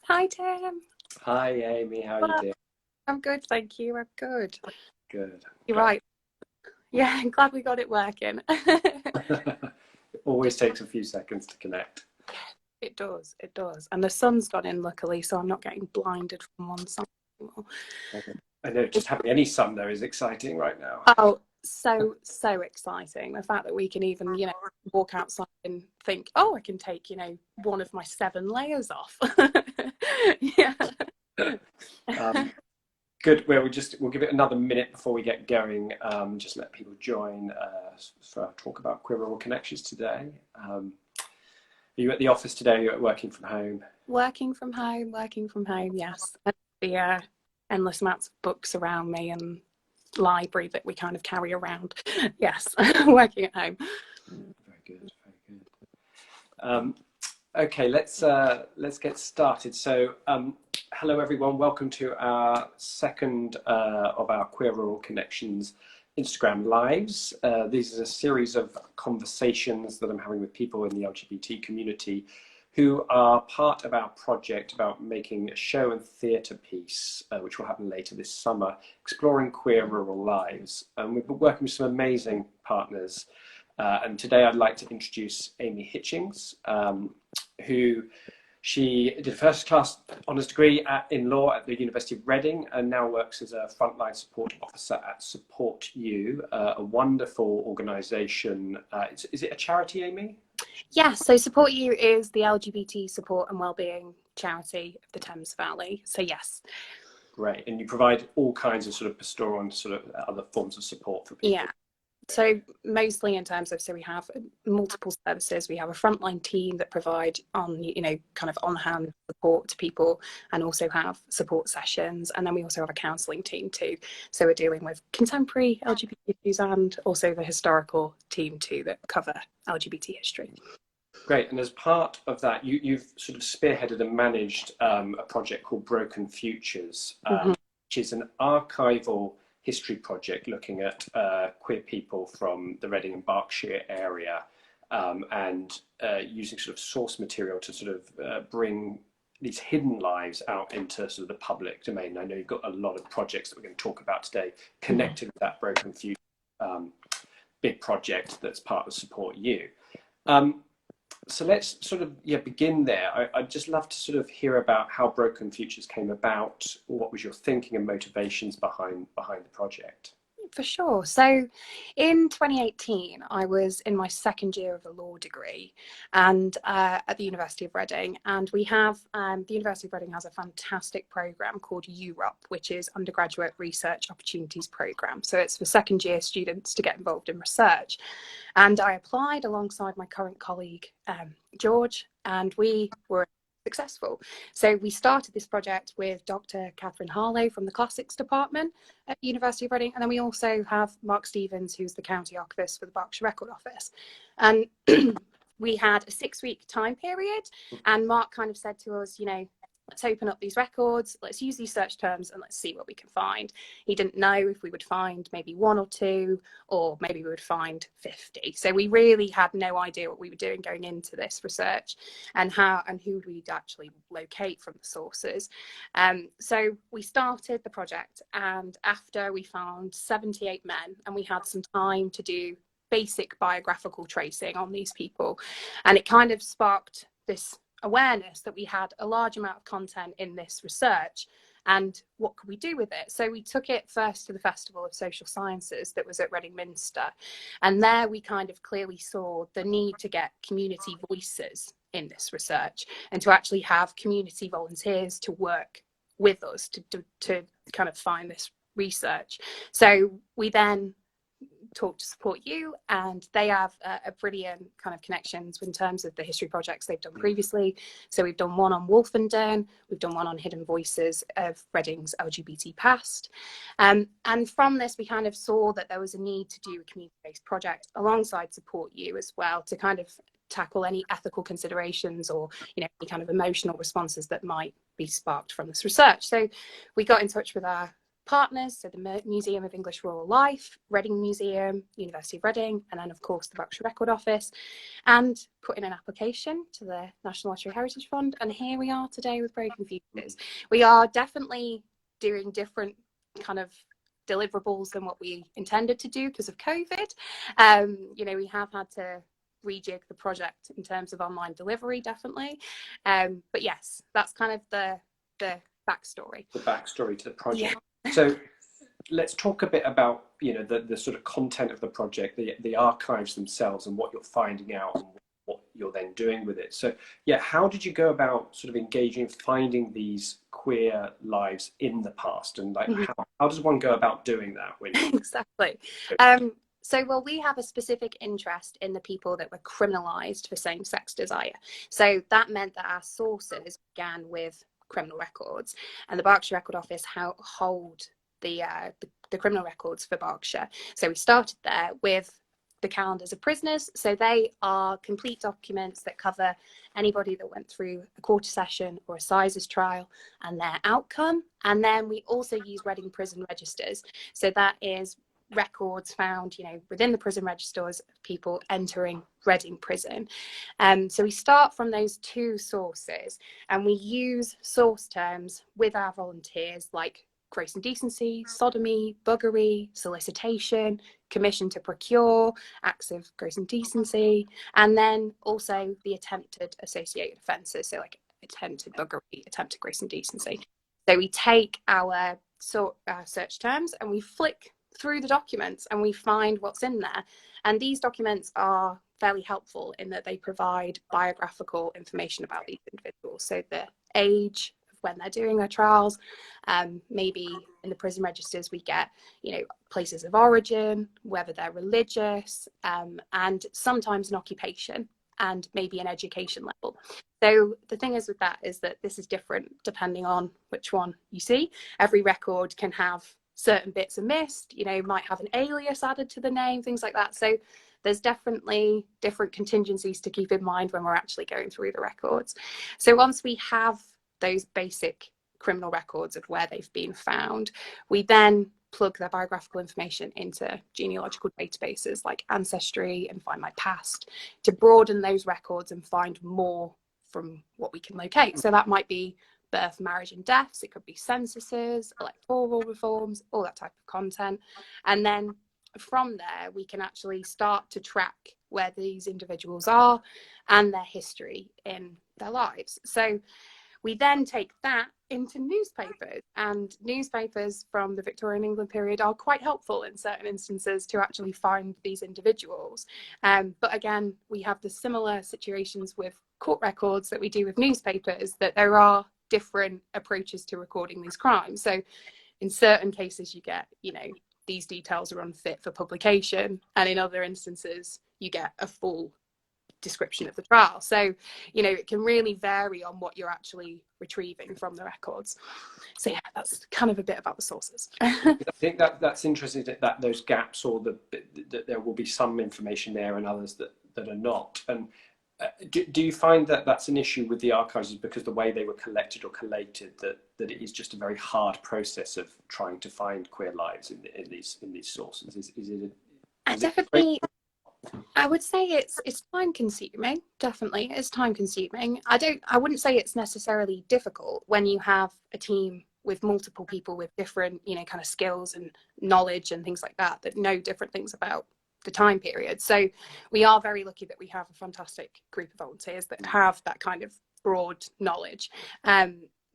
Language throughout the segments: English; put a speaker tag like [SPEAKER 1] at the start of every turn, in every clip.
[SPEAKER 1] Hi, Tim.
[SPEAKER 2] Hi Amy, how are you
[SPEAKER 1] Well,
[SPEAKER 2] doing?
[SPEAKER 1] I'm good, thank you. I'm good.
[SPEAKER 2] Good.
[SPEAKER 1] You're
[SPEAKER 2] Glad.
[SPEAKER 1] right. Yeah, I'm glad we got it working.
[SPEAKER 2] It always takes a few seconds to connect.
[SPEAKER 1] It does, it does. And the sun's gone in, luckily, so I'm not getting blinded from one side anymore.
[SPEAKER 2] I know just having any sun though is exciting right now.
[SPEAKER 1] Oh, so exciting. The fact that we can even, walk outside and think, oh, I can take, one of my 7 layers off. Yeah.
[SPEAKER 2] Um, Good. Well, we'll give it another minute before we get going. Just let people join for our talk about queer rural connections today. Are you at the office today? Or are you working from home?
[SPEAKER 1] Working from home, yes. And the endless amounts of books around me and library that we kind of carry around. Yes, working at home.
[SPEAKER 2] Very good. Very good. Okay, let's get started. So, hello everyone. Welcome to our second of our Queer Rural Connections Instagram lives. These are a series of conversations that I'm having with people in the LGBT community who are part of our project about making a show and theatre piece, which will happen later this summer, exploring queer rural lives. We've been working with some amazing partners. And today I'd like to introduce Amy Hitchings, who she did a first class honours degree in law at the University of Reading and now works as a frontline support officer at Support You, a wonderful organisation. Is it a charity, Amy?
[SPEAKER 1] Yes, so Support You is the LGBT support and wellbeing charity of the Thames Valley. So yes.
[SPEAKER 2] Great. And you provide all kinds of sort of pastoral and sort of other forms of support for people.
[SPEAKER 1] Yeah. So mostly in terms of, so we have multiple services. We have a frontline team that provide kind of on-hand support to people and also have support sessions. And then we also have a counselling team too. So we're dealing with contemporary LGBT issues and also the historical team too that cover LGBT history.
[SPEAKER 2] Great. And as part of that, you've sort of spearheaded and managed a project called Broken Futures, which is an archival history project looking at queer people from the Reading and Berkshire area and using sort of source material to sort of bring these hidden lives out into sort of the public domain. I know you've got a lot of projects that we're going to talk about today connected with that Broken Future big project that's part of Support You. So let's sort of begin there. I'd just love to sort of hear about how Broken Futures came about. What was your thinking and motivations behind the project?
[SPEAKER 1] For sure. So in 2018, I was in my second year of a law degree and at the University of Reading. And we have, the University of Reading has a fantastic programme called UROP, which is Undergraduate Research Opportunities Programme. So it's for second year students to get involved in research. And I applied alongside my current colleague, George, and we were successful. So we started this project with Dr. Catherine Harlow from the Classics Department at the University of Reading, and then we also have Mark Stevens, who's the County Archivist for the Berkshire Record Office. And we had a 6-week time period, and Mark kind of said to us, let's open up these records, let's use these search terms and let's see what we can find. He didn't know if we would find maybe 1 or 2, or maybe we would find 50. So we really had no idea what we were doing going into this research and who we'd actually locate from the sources. So we started the project, and after we found 78 men, and we had some time to do basic biographical tracing on these people, and it kind of sparked this awareness that we had a large amount of content in this research and what could we do with it. So we took it first to the Festival of Social Sciences that was at Reading Minster, and there we kind of clearly saw the need to get community voices in this research and to actually have community volunteers to work with us to kind of find this research. So we then talk to Support You, and they have a brilliant kind of connections in terms of the history projects they've done previously. So we've done one on Wolfenden, we've done one on Hidden Voices of Reading's LGBT past. And from this, we kind of saw that there was a need to do a community-based project alongside Support You as well to kind of tackle any ethical considerations or any kind of emotional responses that might be sparked from this research. So we got in touch with our partners, so the Museum of English Rural Life, Reading Museum, University of Reading, and then of course the Berkshire Record Office, and put in an application to the National Literary Heritage Fund. And here we are today with Broken Futures. We are definitely doing different kind of deliverables than what we intended to do because of COVID. You know, we have had to rejig the project in terms of online delivery, definitely. But yes, that's kind of the backstory.
[SPEAKER 2] The backstory to the project.
[SPEAKER 1] Yeah.
[SPEAKER 2] So let's talk a bit about, you know, the sort of content of the project, the archives themselves, and what you're finding out and what you're then doing with it. So yeah, how did you go about sort of engaging, finding these queer lives in the past, and like how does one go about doing that when
[SPEAKER 1] exactly. So, well, we have a specific interest in the people that were criminalised for same-sex desire. So that meant that our sources began with criminal records, and the Berkshire Record Office hold the criminal records for Berkshire. So we started there with the calendars of prisoners. So they are complete documents that cover anybody that went through a quarter session or assizes trial and their outcome. And then we also use Reading prison registers. So that is records found, you know, within the prison registers of people entering Reading prison. So we start from those two sources, and we use source terms with our volunteers like gross indecency, sodomy, buggery, solicitation, commission to procure, acts of gross indecency, and then also the attempted associated offences, so like attempted buggery, attempted gross indecency. So we take our search terms and we flick through the documents and we find what's in there. And these documents are fairly helpful in that they provide biographical information about these individuals. So the age of when they're doing their trials, maybe in the prison registers we get, you know, places of origin, whether they're religious, and sometimes an occupation and maybe an education level. So the thing is with that is that this is different depending on which one you see. Every record can have certain bits are missed, you know, might have an alias added to the name, things like that. So there's definitely different contingencies to keep in mind when we're actually going through the records. So once we have those basic criminal records of where they've been found, we then plug their biographical information into genealogical databases like Ancestry and Find My Past to broaden those records and find more from what we can locate. So that might be birth, marriage and deaths, it could be censuses, electoral reforms, all that type of content. And then from there we can actually start to track where these individuals are and their history in their lives. So we then take that into newspapers, and newspapers from the Victorian England period are quite helpful in certain instances to actually find these individuals. But again, we have the similar situations with court records that we do with newspapers, that there are different approaches to recording these crimes. So in certain cases you get, you know, these details are unfit for publication, and in other instances you get a full description of the trial. So, you know, it can really vary on what you're actually retrieving from the records. So yeah, that's kind of a bit about the sources.
[SPEAKER 2] I think that's interesting, that those gaps, or that there will be some information there and others that are not. And do you find that that's an issue with the archives, because the way they were collected or collated, that it is just a very hard process of trying to find queer lives in these sources?
[SPEAKER 1] Definitely, I would say it's time consuming. Definitely, it's time consuming. I wouldn't say it's necessarily difficult when you have a team with multiple people with different, you know, kind of skills and knowledge and things like that know different things about the time period. So we are very lucky that we have a fantastic group of volunteers that have that kind of broad knowledge.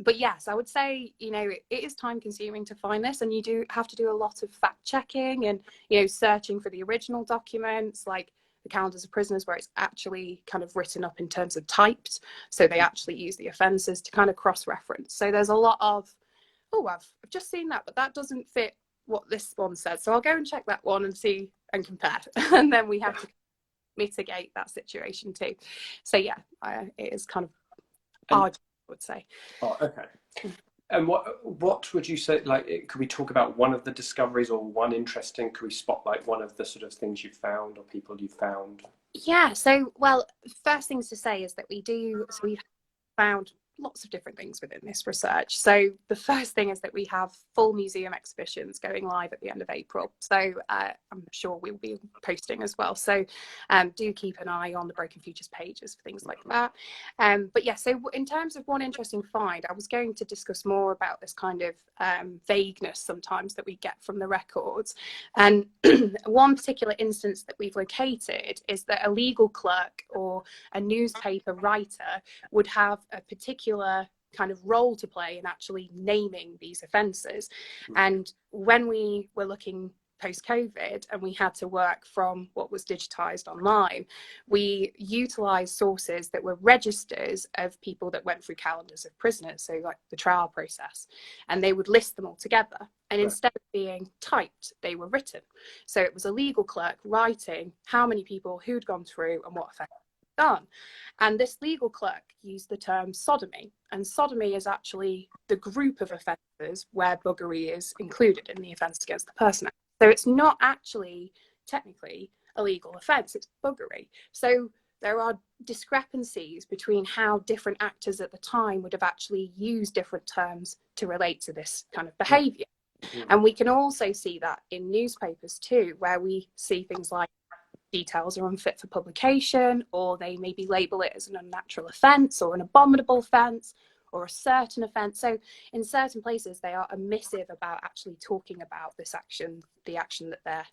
[SPEAKER 1] But yes, I would say, you know, it is time consuming to find this, and you do have to do a lot of fact checking and, you know, searching for the original documents, like the calendars of prisoners, where it's actually kind of written up in terms of typed. So they actually use the offences to kind of cross-reference. So there's a lot of, oh, I've just seen that, but that doesn't fit what this one says. So I'll go and check that one and see and compare. And then we have to mitigate that situation too. So yeah, it is kind of hard, I would say.
[SPEAKER 2] Oh, okay. And what would you say, like, could we talk about one of the discoveries, or one interesting, could we spotlight one of the sort of things you found or people you found?
[SPEAKER 1] Yeah, so, well, first things to say is that we've found lots of different things within this research. So the first thing is that we have full museum exhibitions going live at the end of April. So I'm sure we'll be posting as well. So do keep an eye on the Broken Futures pages for things like that. But yeah, so in terms of one interesting find, I was going to discuss more about this kind of vagueness sometimes that we get from the records. And one particular instance that we've located is that a legal clerk or a newspaper writer would have a particular kind of role to play in actually naming these offences. And when we were looking post-COVID and we had to work from what was digitised online, we utilised sources that were registers of people that went through calendars of prisoners, so like the trial process, and they would list them all together. And instead of being typed, they were written. So it was a legal clerk writing how many people who'd gone through and what offence done. And this legal clerk used the term sodomy, and sodomy is actually the group of offences where buggery is included in the Offence Against the Person Act. So it's not actually technically a legal offence, it's buggery. So there are discrepancies between how different actors at the time would have actually used different terms to relate to this kind of behaviour. And we can also see that in newspapers too, where we see things like details are unfit for publication, or they maybe label it as an unnatural offence or an abominable offence or a certain offence. So in certain places they are omissive about actually talking about this action, the action that they're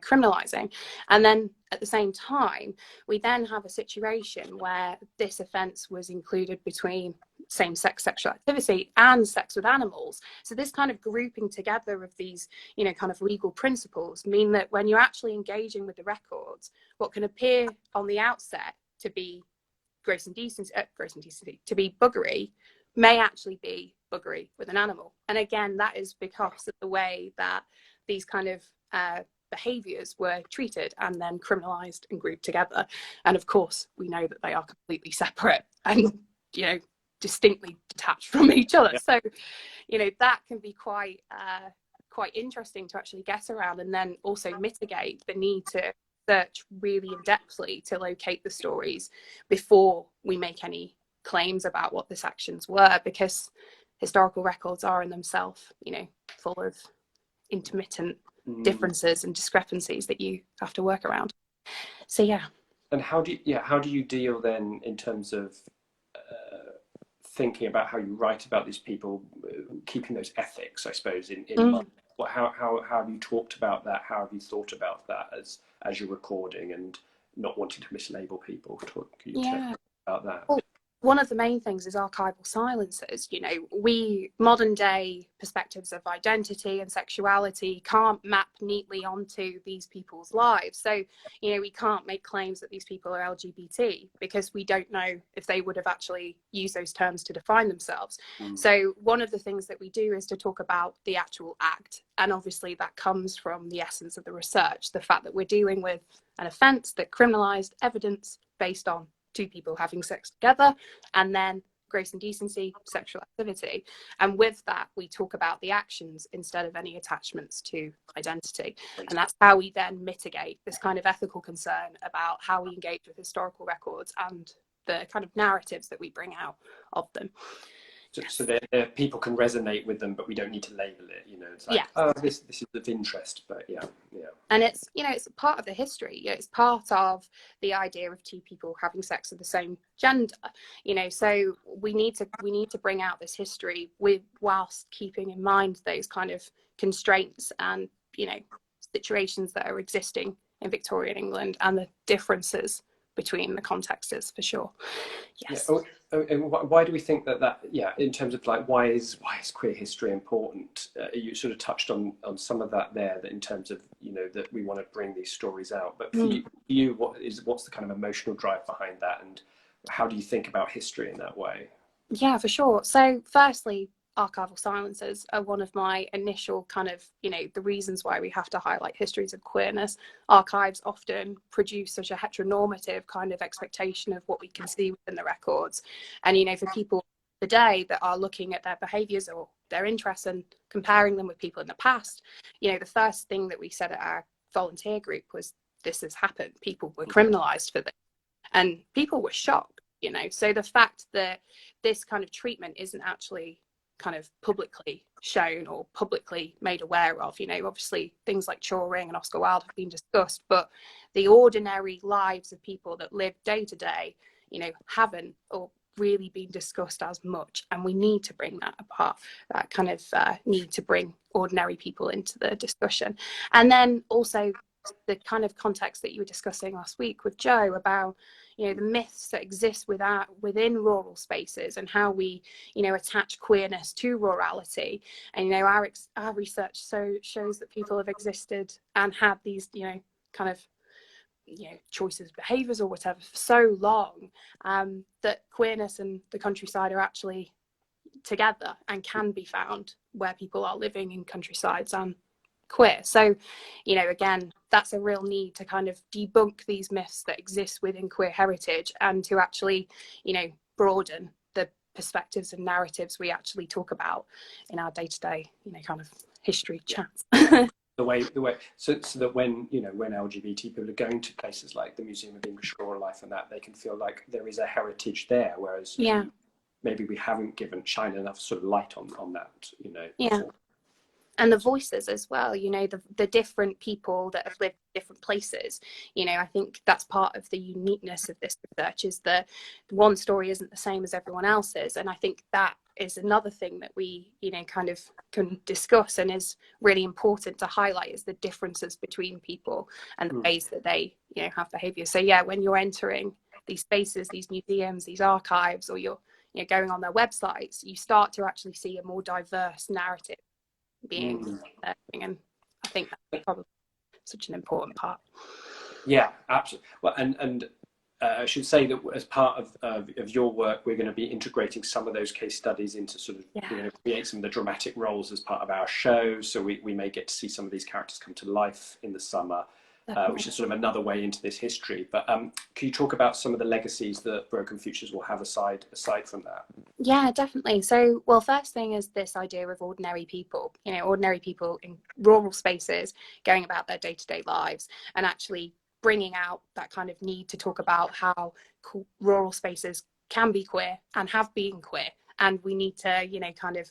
[SPEAKER 1] criminalising. And then at the same time, we then have a situation where this offence was included between same-sex sexual activity and sex with animals. So this kind of grouping together of these, kind of legal principles mean that when you're actually engaging with the records, what can appear on the outset to be gross indecency, to be buggery, may actually be buggery with an animal. And again, that is because of the way that these kind of behaviours were treated and then criminalised and grouped together. And of course, we know that they are completely separate and, distinctly detached from each other. Yeah. So, that can be quite interesting to actually get around, and then also mitigate the need to search really in depthly to locate the stories before we make any claims about what these actions were, because historical records are in themselves, full of intermittent differences and discrepancies that you have to work around. So yeah.
[SPEAKER 2] And how do you deal then in terms of thinking about how you write about these people, keeping those ethics, I suppose, in mind? How have you talked about that? How have you thought about that as you're recording and not wanting to mislabel people? Can you tell about that?
[SPEAKER 1] Well, one of the main things is archival silences. We modern day perspectives of identity and sexuality can't map neatly onto these people's lives. So, we can't make claims that these people are LGBT because we don't know if they would have actually used those terms to define themselves. So one of the things that we do is to talk about the actual act. And obviously that comes from the essence of the research, the fact that we're dealing with an offence that criminalised evidence based on two people having sex together, and then gross indecency, sexual activity. And with that, we talk about the actions instead of any attachments to identity. And that's how we then mitigate this kind of ethical concern about how we engage with historical records and the kind of narratives that we bring out of them.
[SPEAKER 2] So people can resonate with them, but we don't need to label it. It's like, this is of interest, but yeah.
[SPEAKER 1] And it's it's part of the history. It's part of the idea of two people having sex of the same gender. So we need to bring out this history whilst keeping in mind those kind of constraints and situations that are existing in Victorian England and the differences between the contexts, for sure. Yes.
[SPEAKER 2] Yeah. And why do we think that in terms of like why is queer history important? You sort of touched on some of that there, that in terms of that we want to bring these stories out. But for you, what's the kind of emotional drive behind that, and how do you think about history in that way?
[SPEAKER 1] Yeah, for sure. So firstly, archival silences are one of my initial kind of, the reasons why we have to highlight histories of queerness. Archives often produce such a heteronormative kind of expectation of what we can see within the records. And, for people today that are looking at their behaviours or their interests and comparing them with people in the past, the first thing that we said at our volunteer group was, this has happened. People were criminalised for this. And people were shocked. you know. So the fact that this kind of treatment isn't actually kind of publicly shown or publicly made aware of, you know, obviously things like Turing and Oscar Wilde have been discussed, but the ordinary lives of people that live day to day, you know, haven't or really been discussed as much. And we need to bring that apart, that kind of need to bring ordinary people into the discussion. And then also the kind of context that you were discussing last week with Joe about, you know, the myths that exist within rural spaces and how we, you know, attach queerness to rurality. And, you know, our research shows that people have existed and had these, you know, kind of, you know, choices, behaviors or whatever for so long, that queerness and the countryside are actually together and can be found where people are living in countrysides and queer. So, you know, again, that's a real need to kind of debunk these myths that exist within queer heritage and to actually, you know, broaden the perspectives and narratives we actually talk about in our day-to-day, you know, kind of history chats.
[SPEAKER 2] the way so that when, you know, when LGBT people are going to places like the Museum of English Rural Life and that, they can feel like there is a heritage there, whereas maybe we haven't shined enough sort of light on that, you know. Before.
[SPEAKER 1] And the voices as well, you know, the different people that have lived in different places. You know, I think that's part of the uniqueness of this research, is that one story isn't the same as everyone else's. And I think that is another thing that we, you know, kind of can discuss and is really important to highlight, is the differences between people and the ways that they, you know, have behaviour. So yeah, when you're entering these spaces, these museums, these archives, or you're, you know, going on their websites, you start to actually see a more diverse narrative being and I think that's probably such an important part.
[SPEAKER 2] Yeah, absolutely. Well, and I should say that as part of your work, we're going to be integrating some of those case studies into sort of, you know, create some of the dramatic roles as part of our show. So we may get to see some of these characters come to life in the summer, which is sort of another way into this history. But can you talk about some of the legacies that Broken Futures will have aside from that?
[SPEAKER 1] Yeah, definitely. So, well, first thing is this idea of ordinary people, you know, ordinary people in rural spaces going about their day-to-day lives and actually bringing out that kind of need to talk about how rural spaces can be queer and have been queer. And we need to, you know, kind of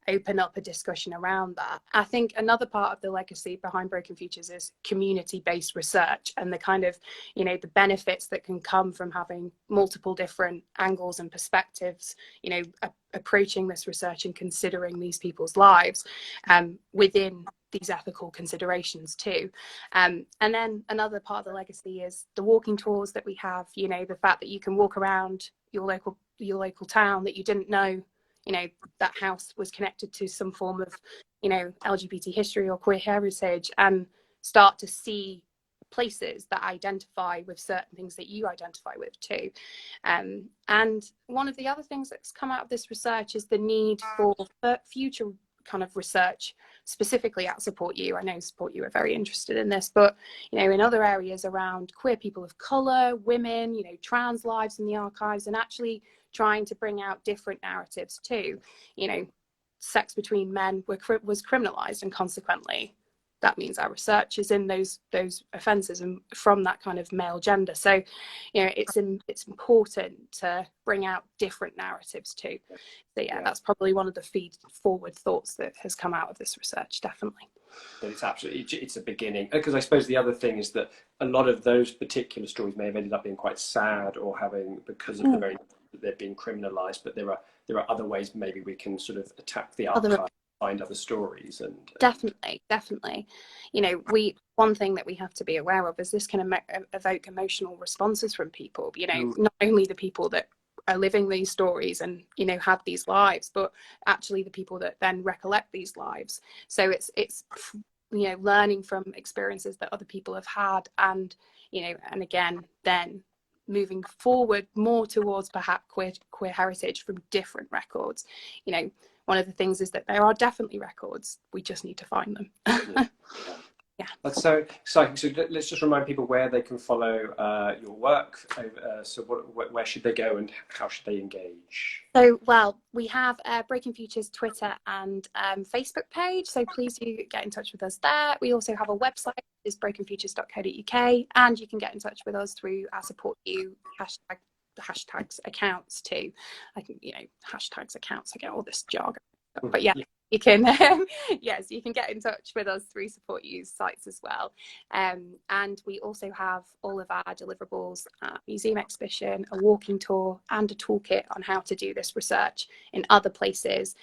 [SPEAKER 1] open up a discussion around that. I think another part of the legacy behind Broken Futures is community-based research and the kind of, you know, the benefits that can come from having multiple different angles and perspectives, you know, approaching this research and considering these people's lives within these ethical considerations too. And then another part of the legacy is the walking tours that we have, you know, the fact that you can walk around your local town that you didn't know, you know, that house was connected to some form of, you know, LGBT history or queer heritage, and start to see places that identify with certain things that you identify with too. And one of the other things that's come out of this research is the need for future kind of research specifically at Support You. I know Support You are very interested in this, but, you know, in other areas around queer people of colour, women, you know, trans lives in the archives, and actually trying to bring out different narratives too. You know, sex between men was criminalised, and consequently that means our research is in those offences and from that kind of male gender. So, you know, it's important to bring out different narratives too. So yeah, that's probably one of the feed forward thoughts that has come out of this research, definitely.
[SPEAKER 2] But it's a beginning, because I suppose the other thing is that a lot of those particular stories may have ended up being quite sad or having, because of they're being criminalised, but there are other ways maybe we can sort of attack the archive, find other stories. And
[SPEAKER 1] definitely, you know, one thing that we have to be aware of is this can evoke emotional responses from people, you know, not only the people that are living these stories and, you know, have these lives, but actually the people that then recollect these lives. So it's you know, learning from experiences that other people have had, and, you know, and again then moving forward more towards perhaps queer heritage from different records. You know, one of the things is that there are definitely records, we just need to find them. Yeah.
[SPEAKER 2] That's so exciting. So let's just remind people where they can follow your work. So where should they go and how should they engage?
[SPEAKER 1] So, well, we have Breaking Futures Twitter and Facebook page, so please do get in touch with us there. We also have a website, is brokenfutures.co.uk, and you can get in touch with us through our Support You hashtag hashtags accounts too. I think, you know, hashtags accounts, I get all this jargon, but yeah, you can yes, you can get in touch with us through Support You's sites as well. And we also have all of our deliverables, museum exhibition, a walking tour, and a toolkit on how to do this research in other places,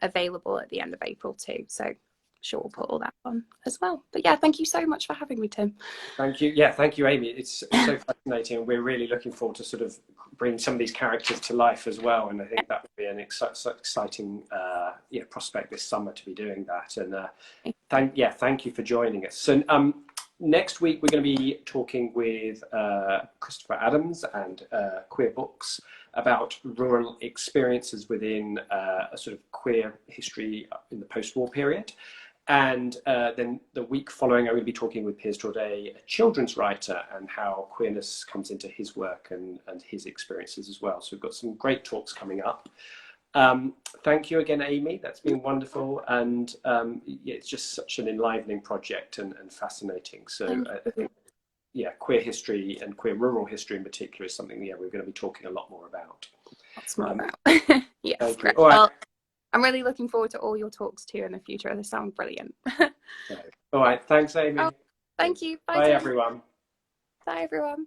[SPEAKER 1] available at the end of April too. So sure, we'll put all that on as well. But yeah, thank you so much for having me, Tim.
[SPEAKER 2] Thank you. Yeah, thank you, Amy. It's so fascinating, and we're really looking forward to sort of bring some of these characters to life as well. And I think that would be an exciting prospect this summer to be doing that. And thank you for joining us. So next week we're going to be talking with Christopher Adams and Queer Books about rural experiences within a sort of queer history in the post-war period. And then the week following, I'm going to be talking with Piers Jorday, a children's writer, and how queerness comes into his work and his experiences as well. So we've got some great talks coming up. Thank you again, Amy. That's been wonderful. And it's just such an enlivening project and fascinating. So I think, queer history and queer rural history in particular is something we're going to be talking a lot more about.
[SPEAKER 1] Lots more about. Yes,
[SPEAKER 2] great. All right.
[SPEAKER 1] Well, I'm really looking forward to all your talks too in the future. They sound brilliant.
[SPEAKER 2] All right. Thanks, Amy.
[SPEAKER 1] Thank you.
[SPEAKER 2] Bye, everyone.
[SPEAKER 1] Bye, everyone.